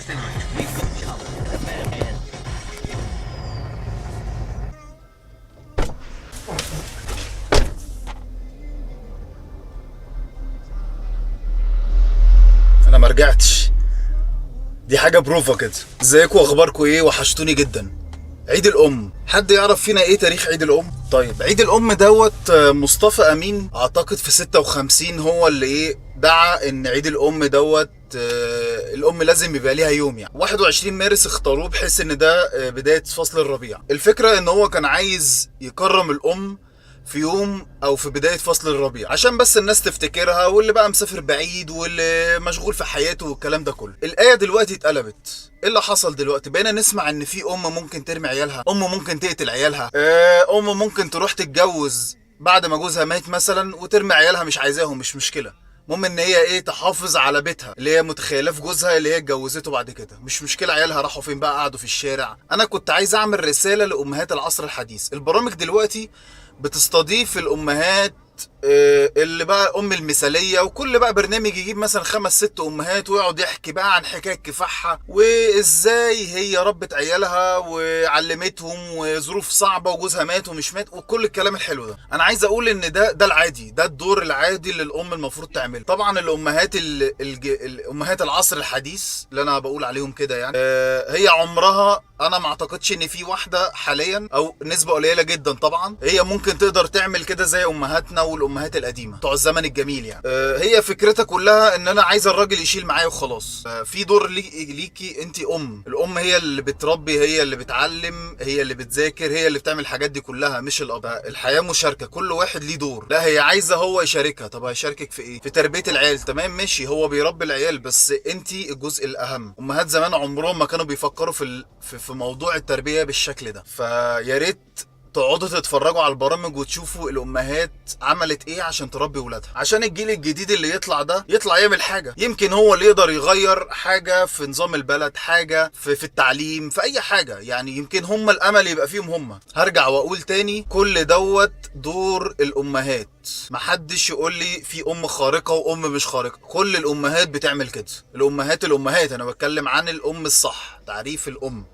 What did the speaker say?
انا ما رجعتش. دي حاجه بروفا كده. ازيكم واخباركم ايه؟ وحشتوني جدا. عيد الام، حد يعرف فينا ايه تاريخ عيد الام؟ طيب عيد الام دوت مصطفى امين اعتقد في 56 هو اللي دعا ان عيد الام دوت الام لازم يبقى ليها يوم. يعني 21 مارس اختاروه بحيث ان ده بدايه فصل الربيع. الفكره ان هو كان عايز يكرم الام في يوم او في بدايه فصل الربيع عشان بس الناس تفتكرها، واللي بقى مسافر بعيد واللي مشغول في حياته والكلام ده كله. الايه دلوقتي اتقلبت. ايه اللي حصل دلوقتي؟ بقينا نسمع ان في ام ممكن ترمي عيالها، ام ممكن تقتل عيالها، ام ممكن تروح تتجوز بعد ما جوزها مات مثلا وترمي عيالها، مش عايزاهم، مش مشكله. المهم ان هي تحافظ على بيتها اللي هي متخيله في جوزها اللي هي اتجوزته بعد كده. مش مشكله عيالها راحوا فين بقى، قعدوا في الشارع. انا كنت عايز اعمل رساله لامهات العصر الحديث. البرامج دلوقتي بتستضيف الامهات اللي بقى ام المثاليه، وكل بقى برنامج يجيب مثلا 5 6 امهات ويقعد يحكي بقى عن حكايه كفاحها وازاي هي ربت عيالها وعلمتهم وظروف صعبه وجوزها مات ومش مات وكل الكلام الحلو ده. انا عايز اقول ان ده العادي، ده الدور العادي اللي الام المفروض تعمله. طبعا الامهات الامهات العصر الحديث اللي انا بقول عليهم كده يعني هي عمرها، انا ما اعتقدش ان في واحده حاليا او نسبه قليله جدا طبعا هي ممكن تقدر تعمل كده زي امهاتنا والامهات القديمه بتوع الزمن الجميل. يعني هي فكرتها كلها ان انا عايز الراجل يشيل معايا وخلاص. في دور ليكي انت الام هي اللي بتربي، هي اللي بتعلم، هي اللي بتذاكر، هي اللي بتعمل الحاجات دي كلها مش الاب. الحياه مشاركه، كل واحد ليه دور. لا هي عايزه هو يشاركها. طب هيشاركك في ايه؟ في تربيه العيال، تمام ماشي، هو بيربي العيال بس انت الجزء الاهم. امهات زمان عمرهم ما كانوا بيفكروا في موضوع التربيه بالشكل ده. فيا ريت تقعدوا تتفرجوا على البرامج وتشوفوا الامهات عملت ايه عشان تربي ولادها، عشان الجيل الجديد اللي يطلع ده يطلع يعمل حاجه. يمكن هو اللي يقدر يغير حاجه في نظام البلد، حاجه في التعليم، في اي حاجه. يعني يمكن هم الامل يبقى فيهم هم. هرجع واقول تاني، كل دوت دور الامهات. محدش يقول لي في ام خارقه وام مش خارقه. كل الامهات بتعمل كده. الامهات انا بتكلم عن الام الصح، تعريف الام.